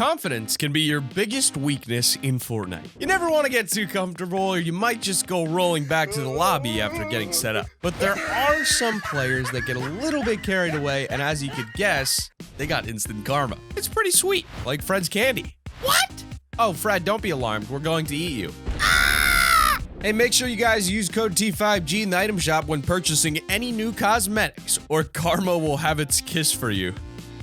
Confidence can be your biggest weakness in Fortnite. You never want to get too comfortable, or you might just go rolling back to the lobby after getting set up. But there are some players that get a little bit carried away, and as you could guess, they got instant karma. It's pretty sweet, like Fred's candy. What? Oh, Fred, don't be alarmed. We're going to eat you. Hey, make sure you guys use code T5G in the item shop when purchasing any new cosmetics, or karma will have its kiss for you.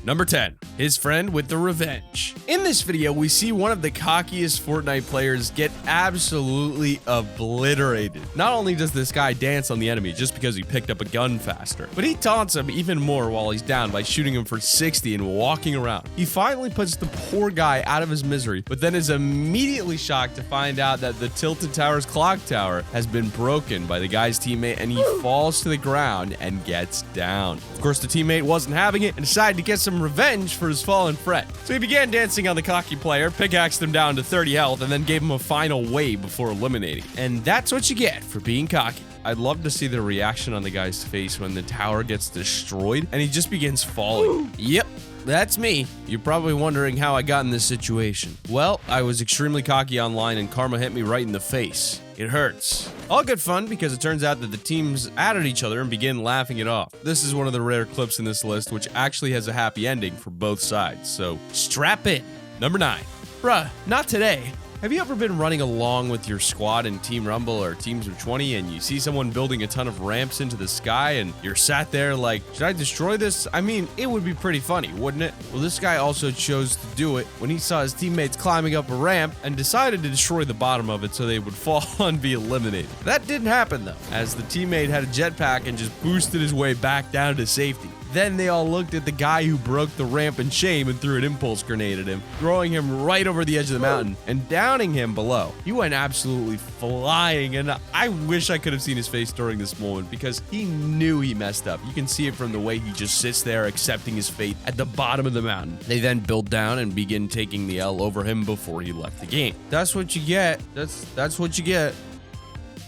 Number 10, his friend with the revenge. In this video, we see one of the cockiest Fortnite players get absolutely obliterated. Not only does this guy dance on the enemy just because he picked up a gun faster, but he taunts him even more while he's down by shooting him for 60 and walking around. He finally puts the poor guy out of his misery, but then is immediately shocked to find out that the Tilted Tower's clock tower has been broken by the guy's teammate, and he falls to the ground and gets down. Of course, the teammate wasn't having it and decided to get some revenge for his fallen friend. So he began dancing on the cocky player, pickaxed him down to 30 health, and then gave him a final wave before eliminating. And that's what you get for being cocky. I'd love to see the reaction on the guy's face when the tower gets destroyed and he just begins falling. Yep. That's me. You're probably wondering how I got in this situation. Well, I was extremely cocky online and karma hit me right in the face. It hurts. All good fun because it turns out that the teams added each other and began laughing it off. This is one of the rare clips in this list which actually has a happy ending for both sides, so strap in. Number 9. Bruh, not today. Have you ever been running along with your squad in Team Rumble or Teams of 20 and you see someone building a ton of ramps into the sky and you're sat there like, should I destroy this? I mean, it would be pretty funny, wouldn't it? Well, this guy also chose to do it when he saw his teammates climbing up a ramp and decided to destroy the bottom of it so they would fall and be eliminated. That didn't happen though, as the teammate had a jetpack and just boosted his way back down to safety. Then they all looked at the guy who broke the ramp in shame and threw an impulse grenade at him, throwing him right over the edge of the mountain and downing him below. He went absolutely flying, and I wish I could have seen his face during this moment because he knew he messed up. You can see it from the way he just sits there accepting his fate at the bottom of the mountain. They then build down and begin taking the L over him before he left the game. That's what you get. That's what you get.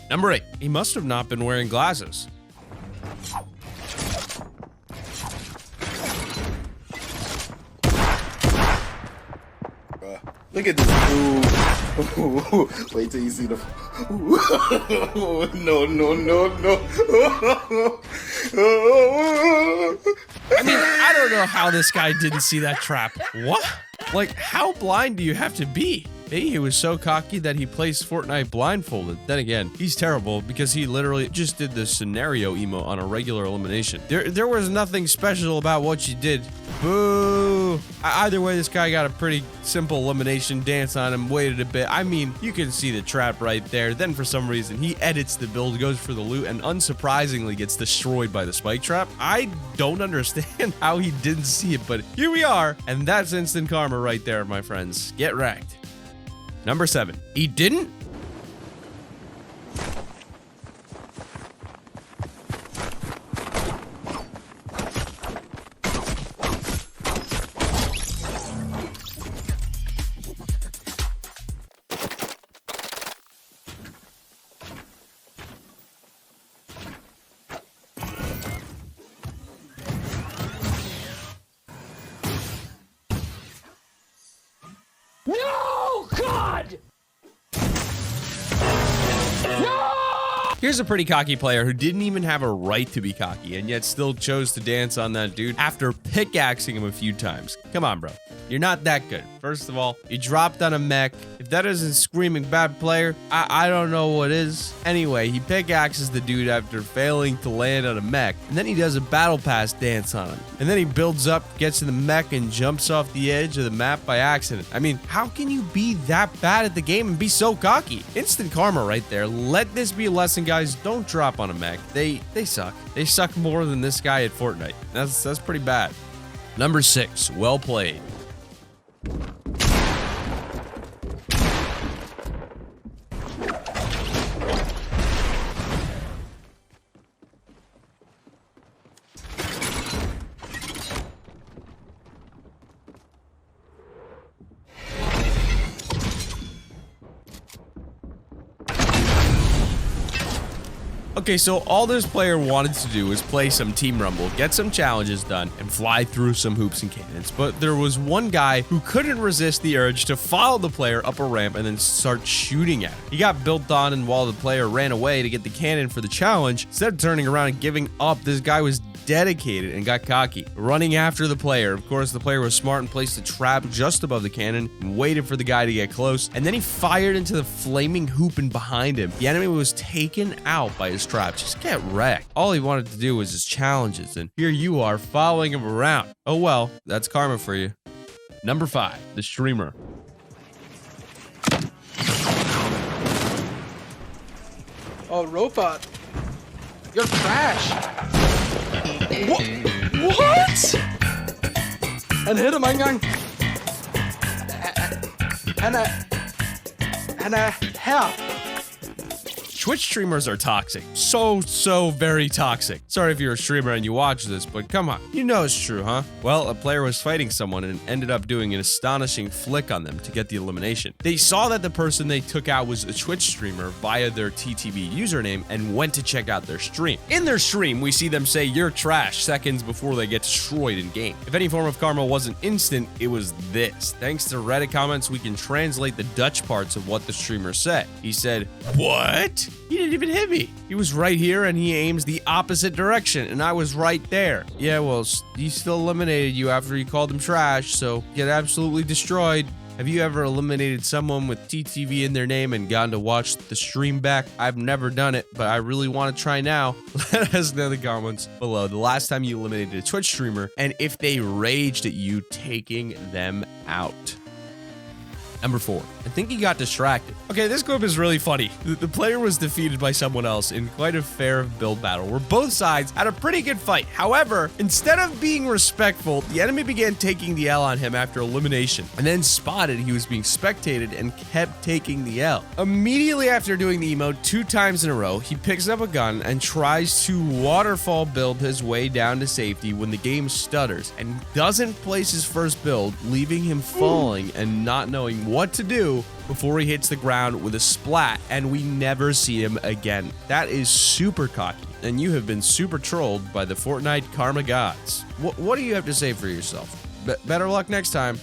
Number 8. He must have not been wearing glasses. Look at this. Ooh. Wait till you see the. No. I mean, I don't know how this guy didn't see that trap. What? Like, how blind do you have to be? He was so cocky that he placed Fortnite blindfolded. Then again, he's terrible because he literally just did the scenario emote on a regular elimination. There was nothing special about what you did. Boo! Either way, this guy got a pretty simple elimination dance on him, waited a bit. I mean, you can see the trap right there. Then for some reason, he edits the build, goes for the loot, and unsurprisingly gets destroyed by the spike trap. I don't understand how he didn't see it, but here we are. And that's instant karma right there, my friends. Get wrecked. Number 7. He didn't? No, God! No! Here's a pretty cocky player who didn't even have a right to be cocky and yet still chose to dance on that dude after pickaxing him a few times. Come on, bro. You're not that good. First of all, you dropped on a mech. If that isn't screaming bad player, I don't know what is. Anyway, he pickaxes the dude after failing to land on a mech, and then he does a battle pass dance on him. And then he builds up, gets in the mech, and jumps off the edge of the map by accident. I mean, how can you be that bad at the game and be so cocky? Instant karma right there. Let this be a lesson, guys. Don't drop on a mech. They suck. They suck more than this guy at Fortnite. That's pretty bad. Number 6, well played. Okay, so all this player wanted to do was play some Team Rumble, get some challenges done, and fly through some hoops and cannons. But there was one guy who couldn't resist the urge to follow the player up a ramp and then start shooting at him. He got built on, and while the player ran away to get the cannon for the challenge, instead of turning around and giving up, this guy was dedicated and got cocky, running after the player. Of course, the player was smart and placed a trap just above the cannon and waited for the guy to get close, and then he fired into the flaming hoop and behind him. The enemy was taken out by his trap. Just get wrecked. All he wanted to do was his challenges, and here you are following him around. Oh well, that's karma for you. Number 5, the streamer. Oh, robot. You're trash. What? Han hedder mig ikke engang. Han er her. Twitch streamers are toxic. So very toxic. Sorry if you're a streamer and you watch this, but come on. You know it's true, huh? Well, a player was fighting someone and ended up doing an astonishing flick on them to get the elimination. They saw that the person they took out was a Twitch streamer via their TTV username and went to check out their stream. In their stream, we see them say, "You're trash," seconds before they get destroyed in game. If any form of karma wasn't instant, it was this. Thanks to Reddit comments, we can translate the Dutch parts of what the streamer said. He said, "What? He didn't even hit me. He was right here and he aims the opposite direction and I was right there." Yeah, well, he still eliminated you after you called him trash, so get absolutely destroyed. Have you ever eliminated someone with TTV in their name and gone to watch the stream back? I've never done it, but I really want to try now. Let us know in the comments below the last time you eliminated a Twitch streamer and if they raged at you taking them out. Number 4, I think he got distracted. Okay, this clip is really funny. The player was defeated by someone else in quite a fair build battle where both sides had a pretty good fight. However, instead of being respectful, the enemy began taking the L on him after elimination and then spotted he was being spectated and kept taking the L. Immediately after doing the emote 2 times in a row, he picks up a gun and tries to waterfall build his way down to safety when the game stutters and doesn't place his first build, leaving him falling and not knowing what to do before he hits the ground with a splat, and we never see him again. That is super cocky, and you have been super trolled by the Fortnite karma gods. What do you have to say for yourself? Better luck next time.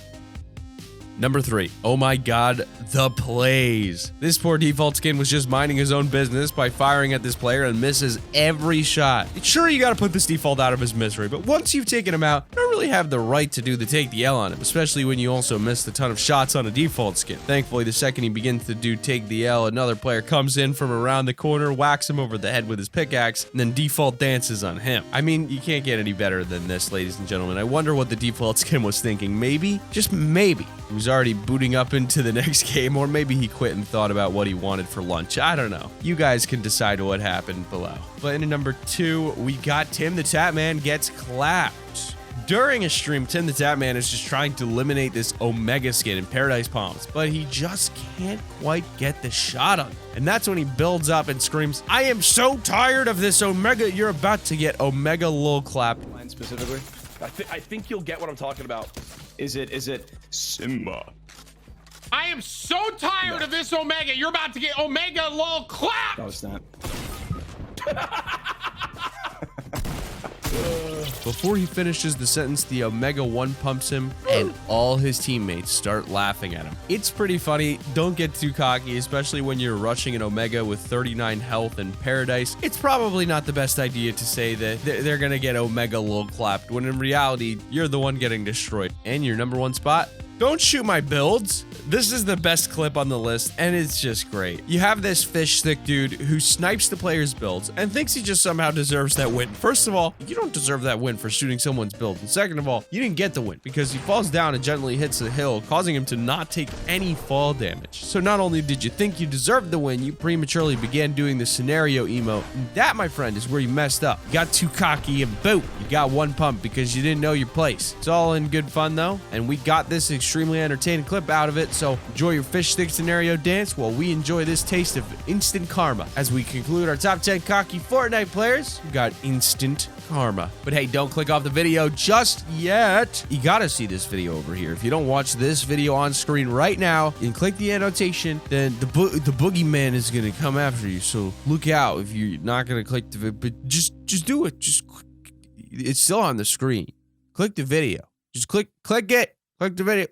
Number 3, oh my god, the plays. This poor default skin was just minding his own business by firing at this player and misses every shot. Sure, you gotta put this default out of his misery, but once you've taken him out, you don't really have the right to do the take the L on him, especially when you also missed a ton of shots on a default skin. Thankfully, the second he begins to do take the L, another player comes in from around the corner, whacks him over the head with his pickaxe, and then default dances on him. I mean, you can't get any better than this, ladies and gentlemen. I wonder what the default skin was thinking. Maybe, just maybe, he was already booting up into the next game, or maybe he quit and thought about what he wanted for lunch. I don't know. You guys can decide what happened below. But in number 2, we got Tim the Tatman gets clapped. During a stream, Tim the Tatman is just trying to eliminate this Omega skin in Paradise Palms, but he just can't quite get the shot on him. And that's when he builds up and screams, "I am so tired of this Omega." You're about to get Omega lol clapped. Line specifically. I think you'll get what I'm talking about. Is it Simba? I am so tired of this Omega. You're about to get Omega lol clap. No, it's not. Before he finishes the sentence, the Omega 1 pumps him, and all his teammates start laughing at him. It's pretty funny. Don't get too cocky, especially when you're rushing an Omega with 39 health in Paradise. It's probably not the best idea to say that they're gonna get Omega lol clapped, when in reality, you're the one getting destroyed. And your number 1 spot? Don't shoot my builds. This is the best clip on the list, and it's just great. You have this fish stick dude who snipes the player's builds and thinks he just somehow deserves that win. First of all, you don't deserve that win for shooting someone's build. And second of all, you didn't get the win because he falls down and gently hits the hill, causing him to not take any fall damage. So not only did you think you deserved the win, you prematurely began doing the scenario emote. And that, my friend, is where you messed up. You got too cocky and boom, you got 1 pump because you didn't know your place. It's all in good fun though, and we got this extremely entertaining clip out of it, So enjoy your fish stick scenario dance while we enjoy this taste of instant karma. As we conclude our top 10 cocky Fortnite players, we got instant karma. But hey, don't click off the video just yet. You gotta see this video over here. If you don't watch this video on screen right now and click the annotation, then the boogeyman is gonna come after you. So look out if you're not gonna click the video, but just do it. It's still on the screen. Click the video. Just click it. Click the video.